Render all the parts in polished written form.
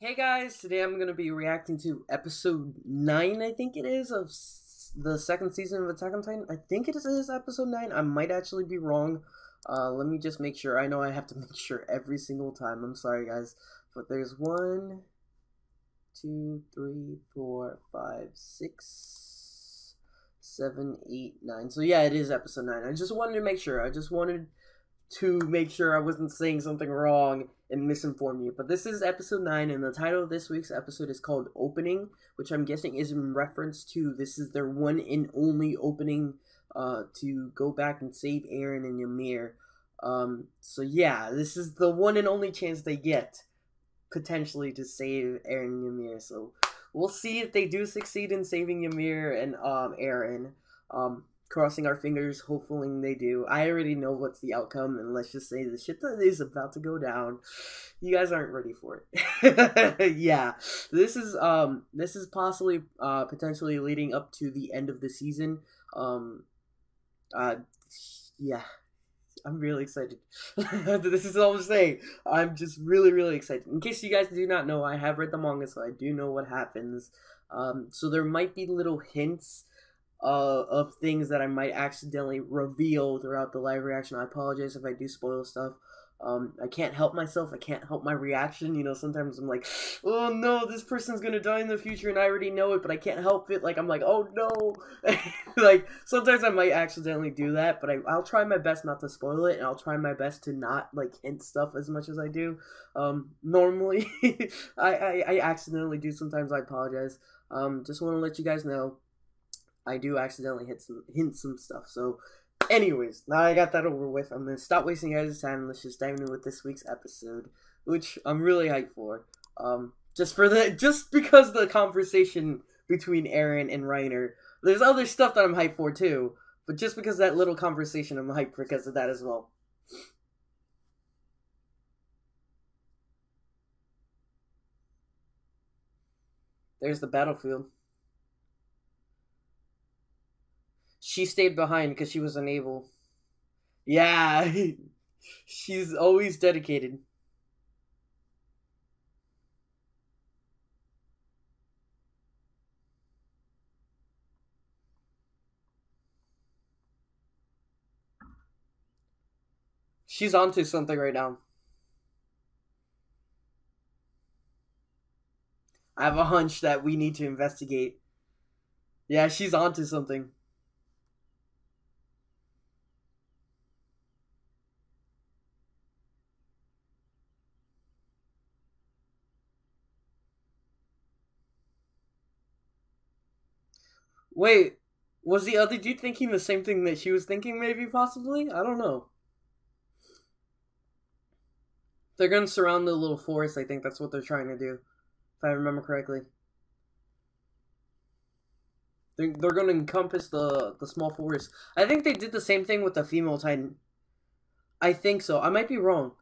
Hey guys, today I'm going to be reacting to episode 9, I think it is, of the second season of Attack on Titan. I think it is episode 9. I might actually be wrong. Let me just make sure. I know I have to make sure every single time. I'm sorry, guys. But there's 1, 2, 3, 4, 5, 6, 7, 8, 9. So yeah, it is episode 9. I just wanted to make sure. I just wanted to make sure I wasn't saying something wrong and misinform you. But this is episode 9, and the title of this week's episode is called Opening, which I'm guessing is in reference to this is their one and only opening to go back and save Eren and Ymir. So yeah, this is the one and only chance they get, potentially, to save Eren and Ymir. So we'll see if they do succeed in saving Ymir and Eren. Crossing our fingers, hopefully they do. I already know what's the outcome, and let's just say the shit that is about to go down. You guys aren't ready for it. Yeah, this is possibly potentially leading up to the end of the season. Yeah, I'm really excited. This is all I'm saying. I'm just really excited. In case you guys do not know, I have read the manga, so I do know what happens. So there might be little hints of things that I might accidentally reveal throughout the live reaction. I apologize if I do spoil stuff. I can't help myself. I can't help my reaction. You know, sometimes I'm like, oh no, this person's gonna die in the future and I already know it, but I can't help it. Like, I'm like, oh no. Like, sometimes I might accidentally do that, but I'll try my best not to spoil it, and I'll try my best to not, like, hint stuff as much as I do. Normally, I accidentally do sometimes. I apologize. Just want to let you guys know I do accidentally hint some stuff. So, anyways, now I got that over with. I'm gonna stop wasting your guys' time and let's just dive in with this week's episode, which I'm really hyped for. Just because the conversation between Eren and Reiner. There's other stuff that I'm hyped for too, but just because that little conversation, I'm hyped because of that as well. There's the battlefield. She stayed behind because she was unable. Yeah, she's always dedicated. She's onto something right now. I have a hunch that we need to investigate. Yeah, she's onto something. Wait, was the other dude thinking the same thing that she was thinking, maybe, possibly? I don't know. They're gonna surround the little forest, I think that's what they're trying to do, if I remember correctly. They're gonna encompass the small forest. I think they did the same thing with the female Titan. I think so. I might be wrong.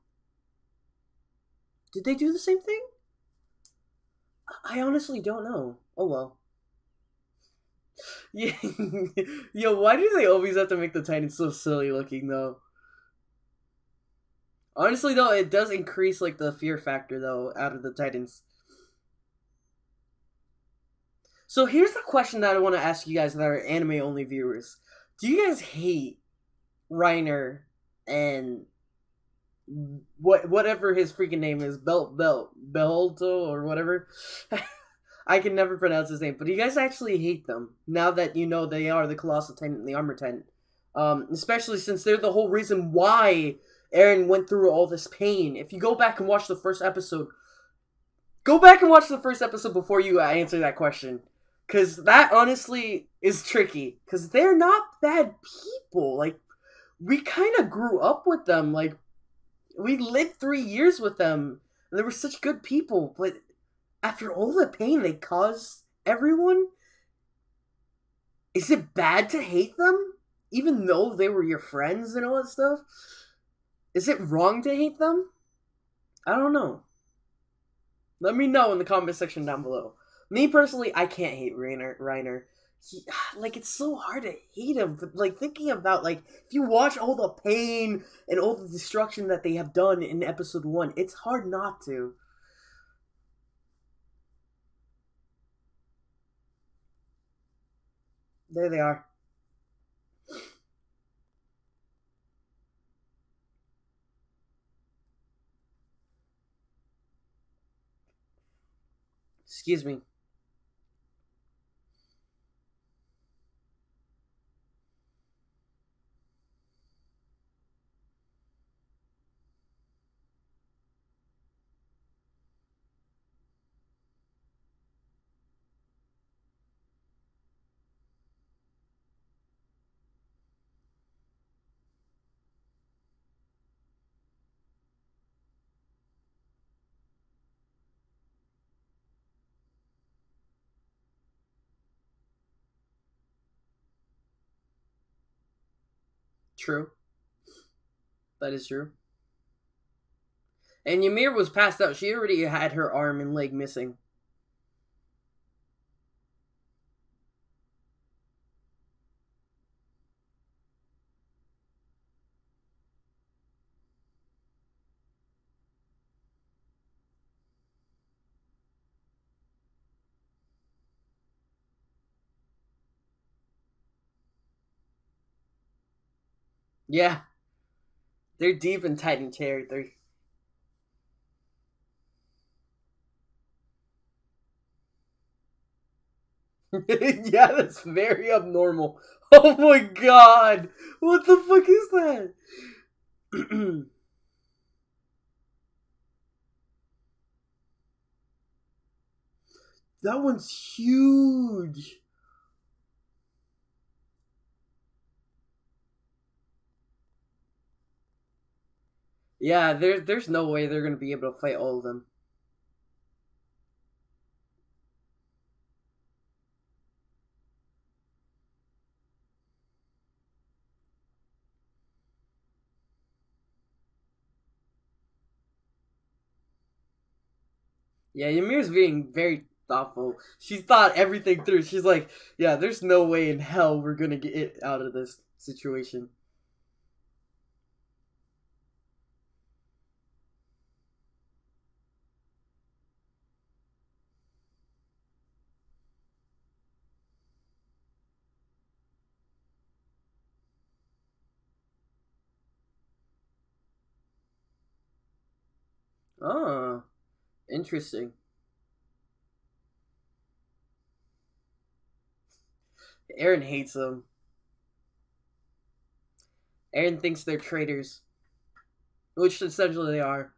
Did they do the same thing? I honestly don't know. Oh well. Yeah. Yo, why do they always have to make the Titans so silly looking though? Honestly though, it does increase like the fear factor though out of the Titans. So here's the question that I want to ask you guys that are anime only viewers. Do you guys hate Reiner and whatever his freaking name is, Belto or whatever? I can never pronounce his name, but you guys actually hate them now that you know they are the Colossal Titan and the Armor Titan. Especially since they're the whole reason why Eren went through all this pain. If you go back and watch the first episode, before you answer that question. Because that honestly is tricky. Because they're not bad people. Like, we kind of grew up with them. Like, we lived 3 years with them. And they were such good people. But after all the pain they caused everyone, is it bad to hate them? Even though they were your friends and all that stuff? Is it wrong to hate them? I don't know. Let me know in the comment section down below. Me personally, I can't hate Reiner. Like, it's so hard to hate him, but like thinking about, like, if you watch all the pain and all the destruction that they have done in episode 1, it's hard not to. There they are. Excuse me. True. That is true. And Ymir was passed out. She already had her arm and leg missing. Yeah, they're deep in Titan territory. Yeah, that's very abnormal. Oh my god! What the fuck is that? That one's huge. Yeah, there's no way they're gonna be able to fight all of them. Yeah, Ymir's being very thoughtful. She thought everything through. She's like, yeah, there's no way in hell we're gonna get it out of this situation. Oh, interesting. Aaron hates them. Aaron thinks they're traitors, which essentially they are.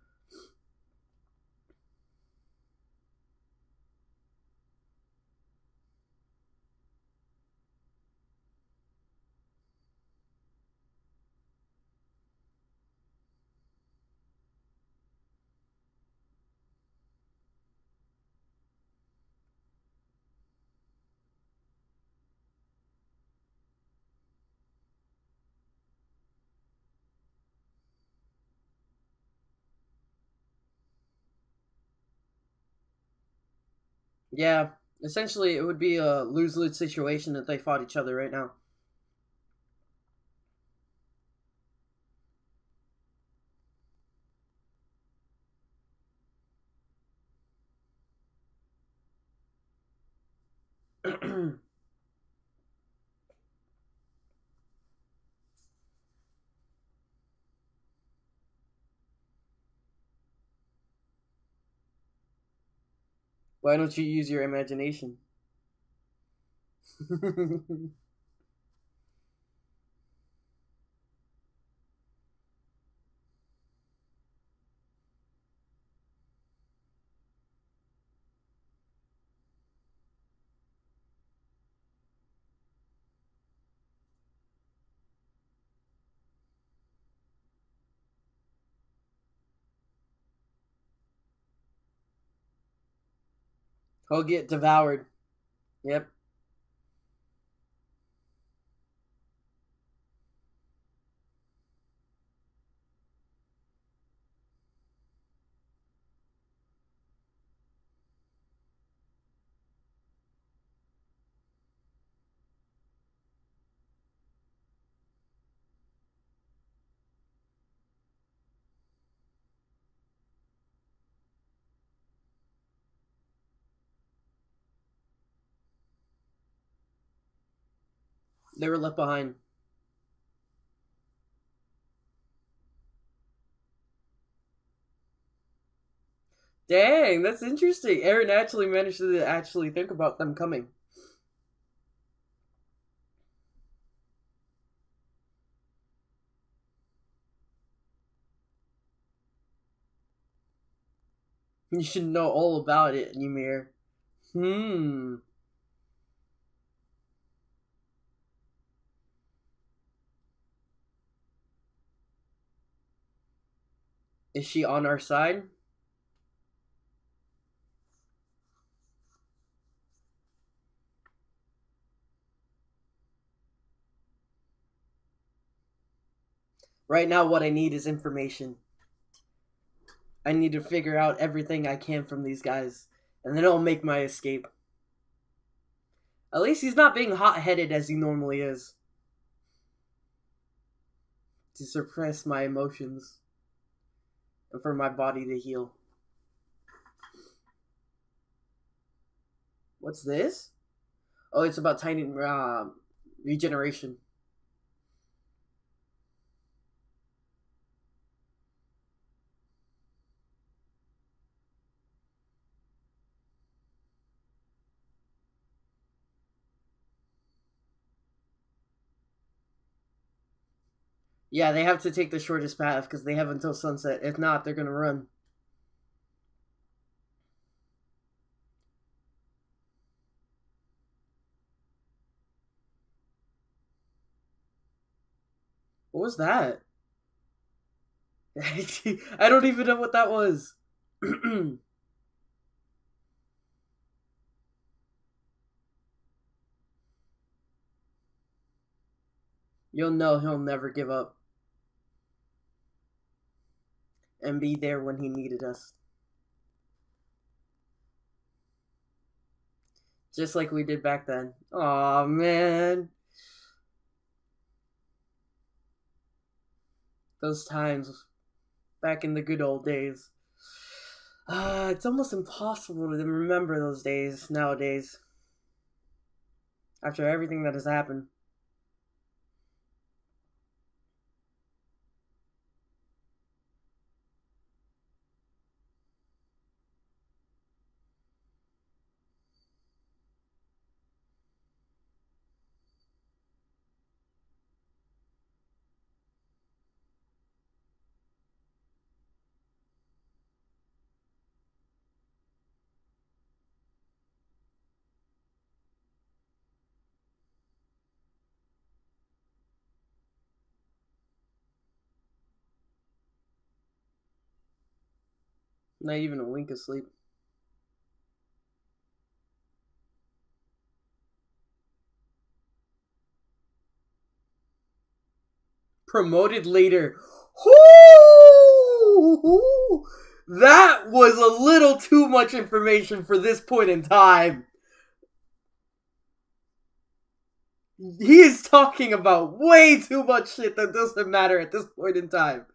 Yeah, essentially it would be a lose-lose situation if they fought each other right now. Why don't you use your imagination? He'll get devoured. Yep. They were left behind. Dang, that's interesting. Aaron actually managed to actually think about them coming. You should know all about it, Ymir. Hmm. Is she on our side? Right now, what I need is information. I need to figure out everything I can from these guys, and then I'll make my escape. At least he's not being hot-headed as he normally is. To suppress my emotions. And for my body to heal. What's this? Oh, it's about tiny regeneration. Yeah, they have to take the shortest path because they have until sunset. If not, they're gonna run. What was that? I don't even know what that was. You'll know he'll never give up and be there when he needed us. Just like we did back then. Aw, man. Those times back in the good old days. It's almost impossible to remember those days nowadays. After everything that has happened. Not even a wink of sleep. Promoted later. Whoo! That was a little too much information for this point in time. He is talking about way too much shit that doesn't matter at this point in time.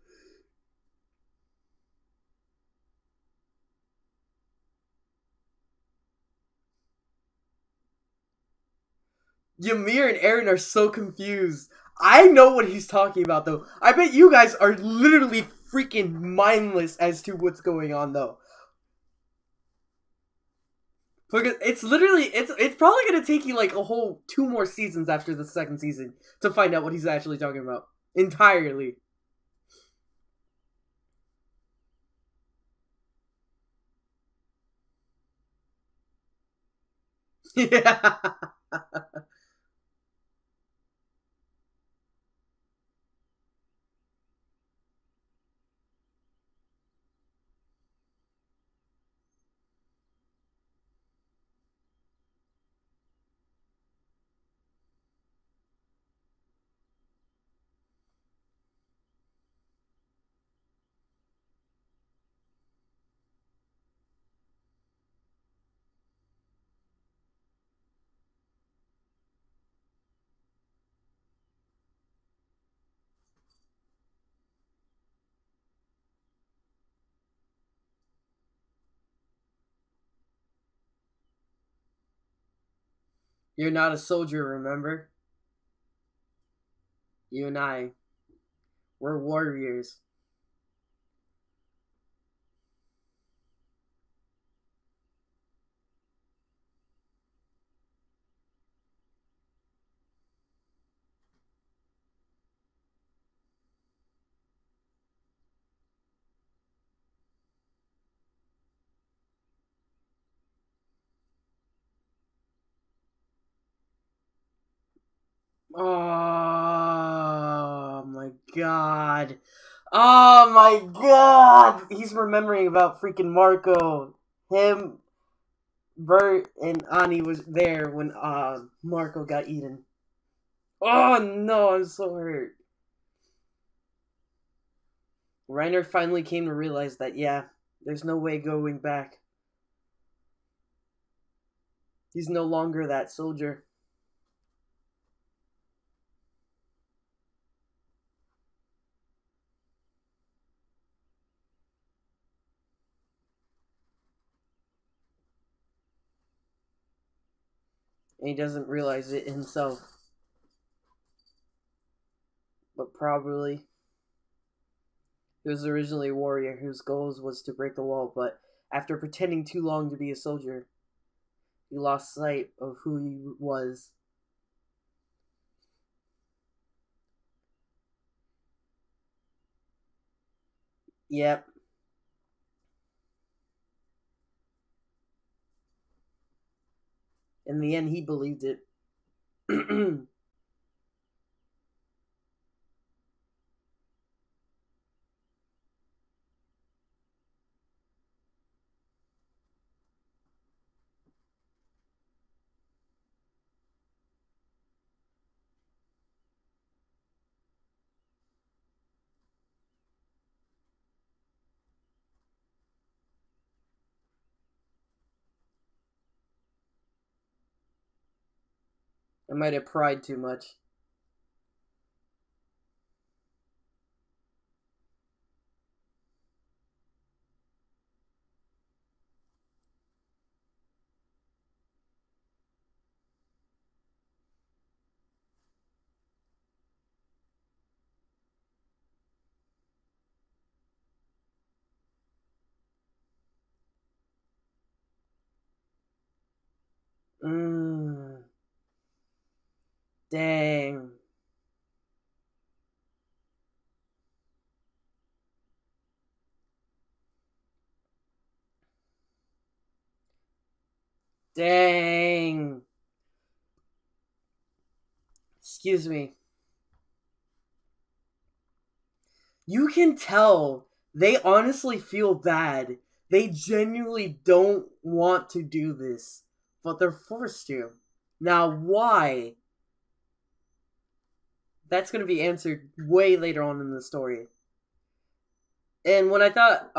Ymir and Aaron are so confused. I know what he's talking about, though. I bet you guys are literally freaking mindless as to what's going on, though. Because it's probably gonna take you like a whole 2 more seasons after the second season to find out what he's actually talking about entirely. Yeah. You're not a soldier, remember? You and I, we're warriors. Oh my god. Oh my god. He's remembering about freaking Marco. Him, Bert, and Ani was there when Marco got eaten. Oh no, I'm so hurt. Reiner finally came to realize that, yeah, there's no way going back. He's no longer that soldier. And he doesn't realize it himself. But probably he was originally a warrior whose goal was to break the wall, but after pretending too long to be a soldier, he lost sight of who he was. Yep. In the end, he believed it. I might have pried too much. Mm, dang. Dang. Excuse me. You can tell they honestly feel bad. They genuinely don't want to do this, but they're forced to. Now, why? That's going to be answered way later on in the story. And when I thought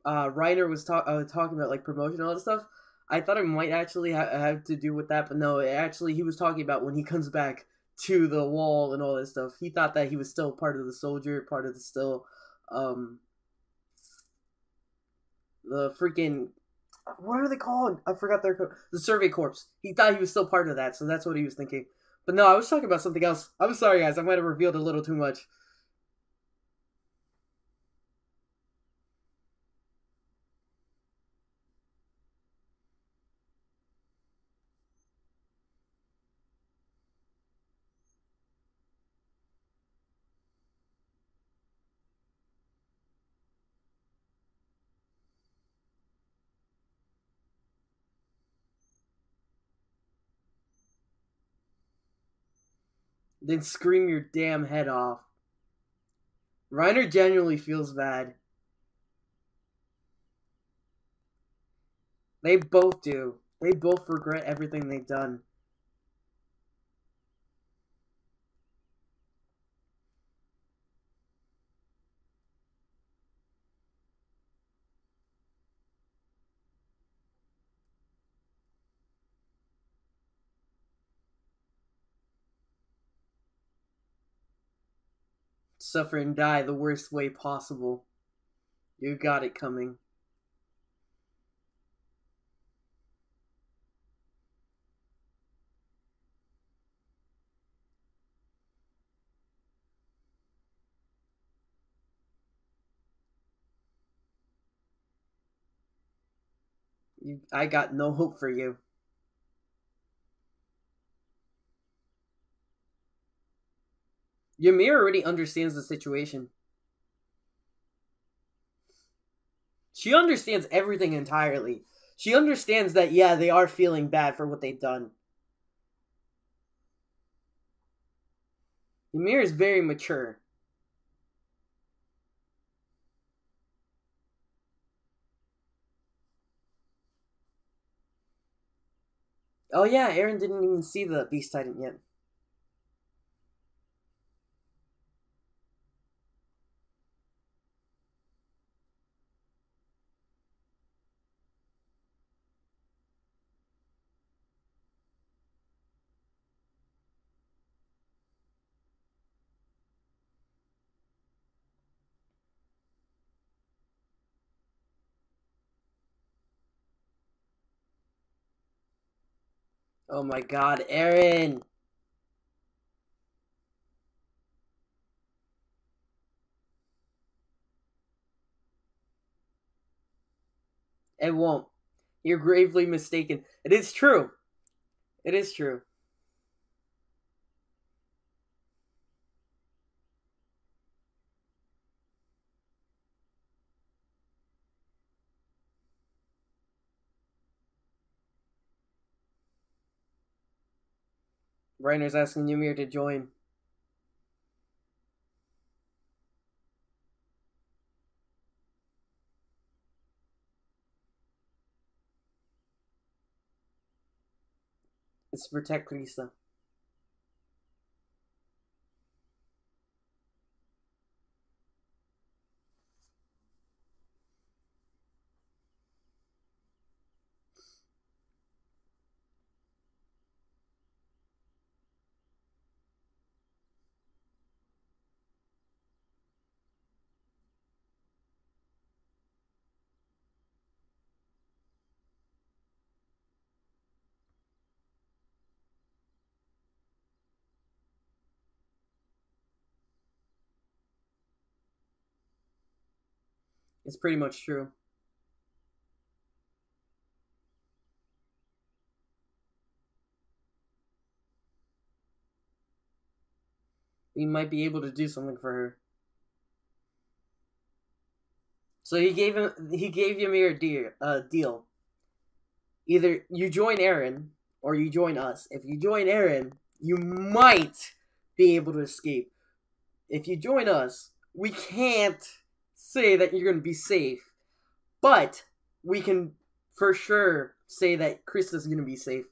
Reiner was talking about like promotion and all that stuff, I thought it might actually have to do with that, but no, he was talking about when he comes back to the wall and all that stuff. He thought that he was still part of the soldier, part of the still um the freaking what are they called? I forgot the survey corps. He thought he was still part of that, so that's what he was thinking. But no, I was talking about something else. I'm sorry, guys. I might have revealed a little too much. Then scream your damn head off. Reiner genuinely feels bad. They both do. They both regret everything they've done. Suffer and die the worst way possible. You got it coming. I got no hope for you. Ymir already understands the situation. She understands everything entirely. She understands that, yeah, they are feeling bad for what they've done. Ymir is very mature. Oh yeah, Eren didn't even see the Beast Titan yet. Oh my god, Eren! It won't. You're gravely mistaken. It is true. It is true. Reiner's asking Ymir to join. It's to protect Krista. It's pretty much true. We might be able to do something for her. So he gave Ymir a deal. Either you join Eren or you join us. If you join Eren, you might be able to escape. If you join us, we can't say that you're going to be safe, but we can for sure say that Krista's going to be safe.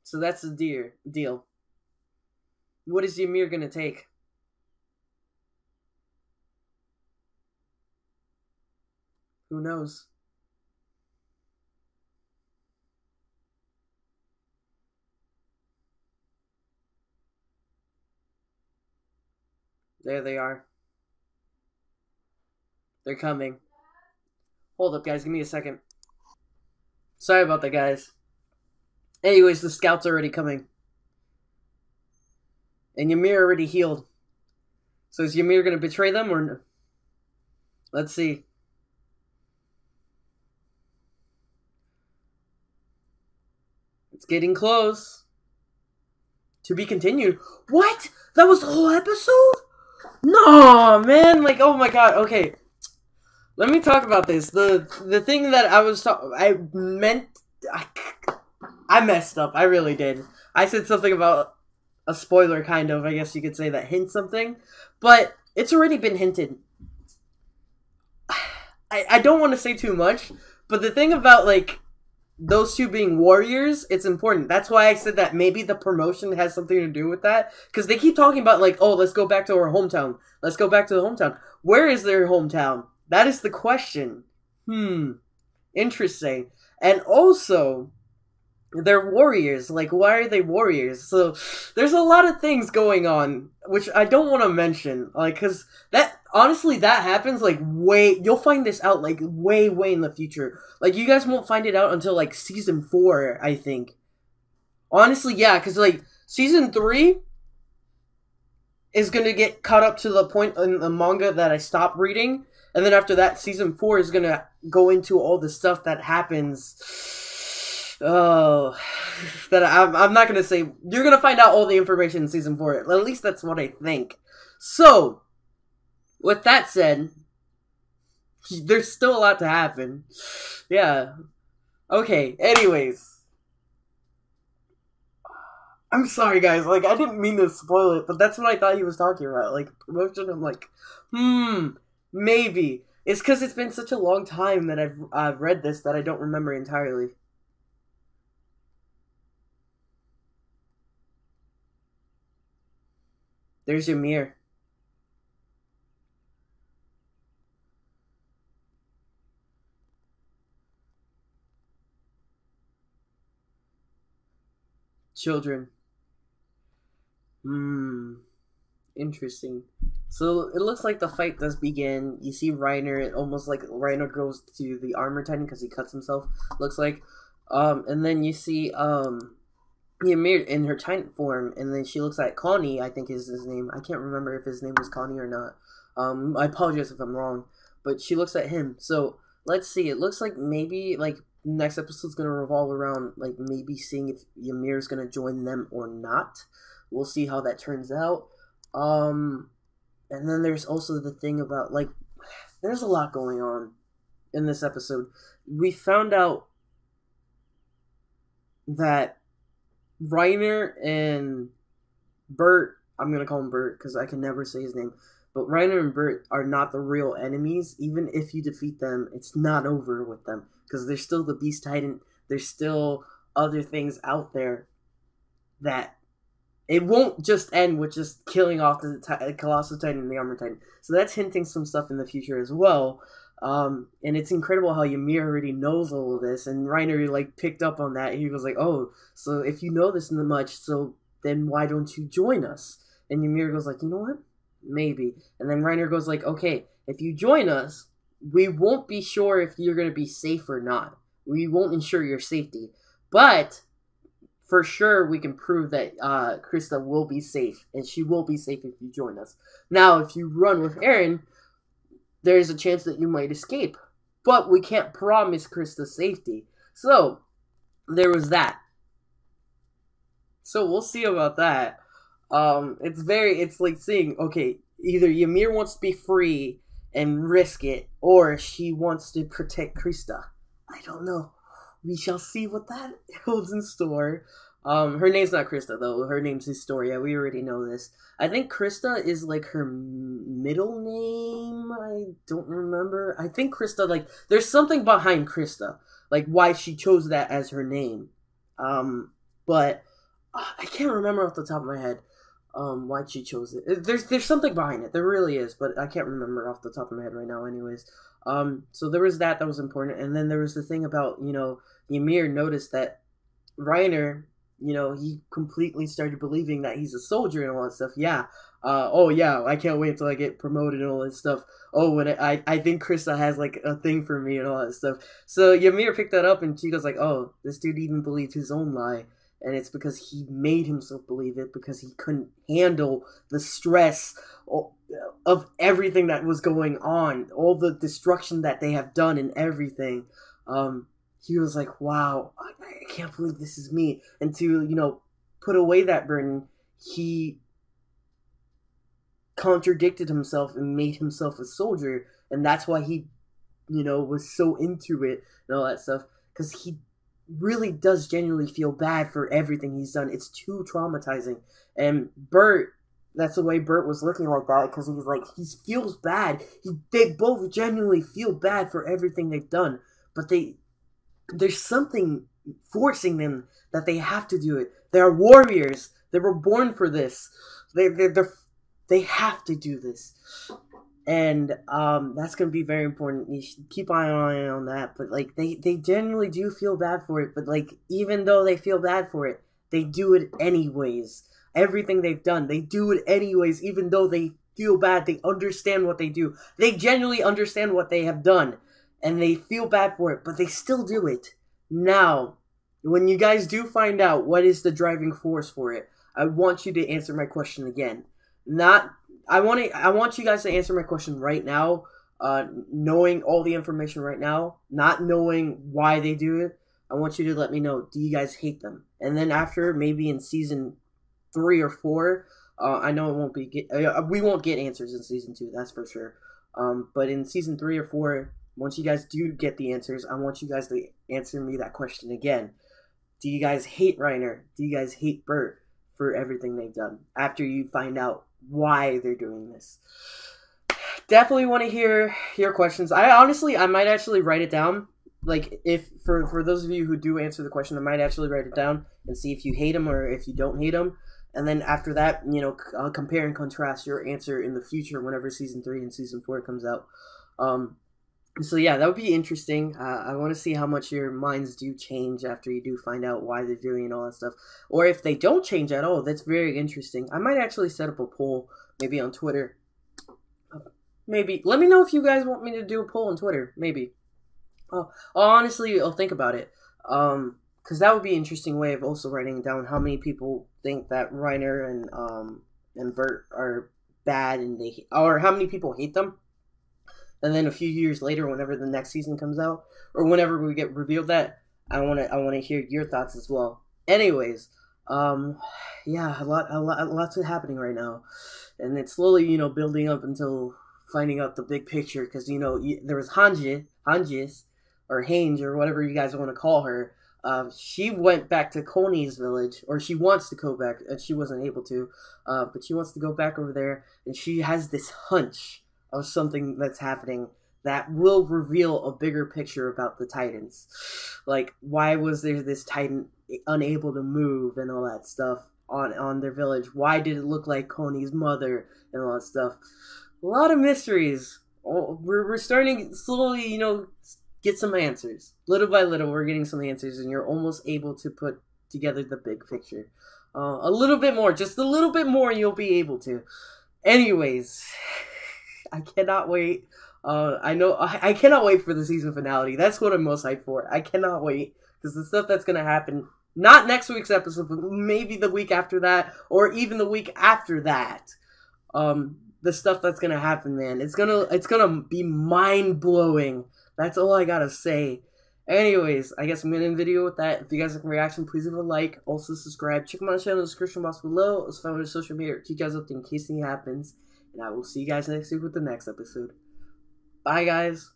So that's the deal. What is Ymir going to take? Who knows? There they are. They're coming. Hold up, guys. Give me a second. Sorry about that, guys. Anyways, the scouts are already coming. And Ymir already healed. So is Ymir going to betray them or no? Let's see. It's getting close. To be continued. What? That was the whole episode? No, man. Like, oh my god. Okay. Let me talk about this. The thing that I was I messed up. I really did. I said something about a spoiler, kind of. I guess you could say that hints something. But it's already been hinted. I don't want to say too much. But the thing about, like, those two being warriors, it's important. That's why I said that maybe the promotion has something to do with that. Because they keep talking about, like, oh, let's go back to our hometown. Let's go back to the hometown. Where is their hometown? That is the question. Interesting. And also, they're warriors. Like, why are they warriors? So, there's a lot of things going on, which I don't want to mention. Like, because that, honestly, that happens, like, you'll find this out, like, way in the future. Like, you guys won't find it out until, like, season 4, I think. Honestly, yeah, because, like, season 3 is going to get caught up to the point in the manga that I stopped reading. And then after that, season 4 is gonna go into all the stuff that happens. Oh, that I'm not gonna say. You're gonna find out all the information in season 4. At least that's what I think. So, with that said, there's still a lot to happen. Yeah. Okay. Anyways. I'm sorry, guys. Like, I didn't mean to spoil it, but that's what I thought he was talking about. Like, promotion, I'm like, maybe. It's because it's been such a long time that I've read this that I don't remember entirely. There's Ymir. Children. Interesting. So it looks like the fight does begin. You see Reiner, almost like Reiner goes to the armor titan because he cuts himself. Looks like, and then you see Ymir in her titan form, and then she looks at Connie. I think is his name. I can't remember if his name was Connie or not. I apologize if I'm wrong, but she looks at him. So let's see. It looks like maybe like next episode's gonna revolve around like maybe seeing if Ymir's gonna join them or not. We'll see how that turns out. And then there's also the thing about like there's a lot going on in this episode. We found out that Reiner and Bert, I'm gonna call him Bert because I can never say his name, but Reiner and Bert are not the real enemies. Even if you defeat them, it's not over with them because there's still the Beast Titan. There's still other things out there that it won't just end with just killing off the Colossal Titan and the Armor Titan. So that's hinting some stuff in the future as well. And it's incredible how Ymir already knows all of this, and Reiner like picked up on that. He was like, "Oh, so if you know this much, so then why don't you join us?" And Ymir goes like, "You know what? Maybe." And then Reiner goes like, "Okay, if you join us, we won't be sure if you're gonna be safe or not. We won't ensure your safety, but for sure we can prove that Krista will be safe, and she will be safe if you join us. Now, if you run with Eren, there's a chance that you might escape, but we can't promise Krista's safety." So there was that. So we'll see about that. It's like saying, okay, either Ymir wants to be free and risk it, or she wants to protect Krista. I don't know. We shall see what that holds in store. Her name's not Krista, though. Her name's Historia. We already know this. I think Krista is, like, her middle name. I don't remember. I think Krista, like, there's something behind Krista. Like, why she chose that as her name. But I can't remember off the top of my head why she chose it. There's something behind it. There really is, but I can't remember off the top of my head right now anyways. So there was that was important. And then there was the thing about, Ymir noticed that Reiner, he completely started believing that he's a soldier and all that stuff. Yeah. I can't wait until I get promoted and all that stuff. Oh, and I think Krista has, like, a thing for me and all that stuff. So Ymir picked that up, and she goes like, oh, this dude even believed his own lie. And it's because he made himself believe it because he couldn't handle the stress of everything that was going on, all the destruction that they have done and everything. He was like, wow, I can't believe this is me. And to, put away that burden, he contradicted himself and made himself a soldier. And that's why he, was so into it and all that stuff. Because he really does genuinely feel bad for everything he's done. It's too traumatizing. And Bert, that's the way Bert was looking like that, because he's like, he feels bad. They both genuinely feel bad for everything they've done. But there's something forcing them that they have to do it. They are warriors. They were born for this. They have to do this. And that's going to be very important. You should keep an eye on that. But, like, they genuinely do feel bad for it. But, like, even though they feel bad for it, they do it anyways. Everything they've done, they do it anyways. Even though they feel bad, they understand what they do. They genuinely understand what they have done. And they feel bad for it, but they still do it. Now, when you guys do find out what is the driving force for it, I want you to answer my question again. I want you guys to answer my question right now. knowing all the information right now, not knowing why they do it, I want you to let me know, do you guys hate them? And then after, maybe in season 3 or 4, I know it won't be we won't get answers in season 2, that's for sure. But in season 3 or 4, once you guys do get the answers, I want you guys to answer me that question again. Do you guys hate Reiner? Do you guys hate Bert for everything they've done after you find out why they're doing this? Definitely want to hear your questions. I might actually write it down. Like, if for those of you who do answer the question, I might actually write it down and see if you hate them or if you don't hate them. And then after that, you know, compare and contrast your answer in the future whenever season 3 and season 4 comes out. So yeah, that would be interesting. I want to see how much your minds do change after you do find out why they're doing and all that stuff. Or if they don't change at all, that's very interesting. I might actually set up a poll, maybe on Twitter. Maybe. Let me know if you guys want me to do a poll on Twitter. Maybe. Honestly, I'll think about it. Because that would be an interesting way of also writing down how many people think that Reiner and Bert are bad, and or how many people hate them. And then a few years later, whenever the next season comes out, or whenever we get revealed that, I wanna hear your thoughts as well. Anyways, yeah, lots is happening right now, and it's slowly, you know, building up until finding out the big picture. Because, you know, there was Hanjis, or Hange, or whatever you guys want to call her. She went back to Coney's village, or she wants to go back, and she wasn't able to, but she wants to go back over there, and she has this hunch of something that's happening that will reveal a bigger picture about the Titans. Like, why was there this Titan unable to move and all that stuff on their village? Why did it look like Coney's mother and all that stuff? A lot of mysteries. We're starting slowly, you know, get some answers. Little by little, we're getting some answers, and you're almost able to put together the big picture. A little bit more, just a little bit more, and you'll be able to. Anyways, I cannot wait. I cannot wait for the season finale. That's what I'm most hyped for. I cannot wait, because the stuff that's gonna happen, not next week's episode, but maybe the week after that, or even the week after that. The stuff that's gonna happen, man, it's gonna be mind blowing. That's all I gotta say. Anyways, I guess I'm gonna end the video with that. If you guys like my reaction, please leave a like. Also subscribe. Check my channel in the description box below. Let's find my social media to keep you guys up in case anything happens. And I will see you guys next week with the next episode. Bye, guys.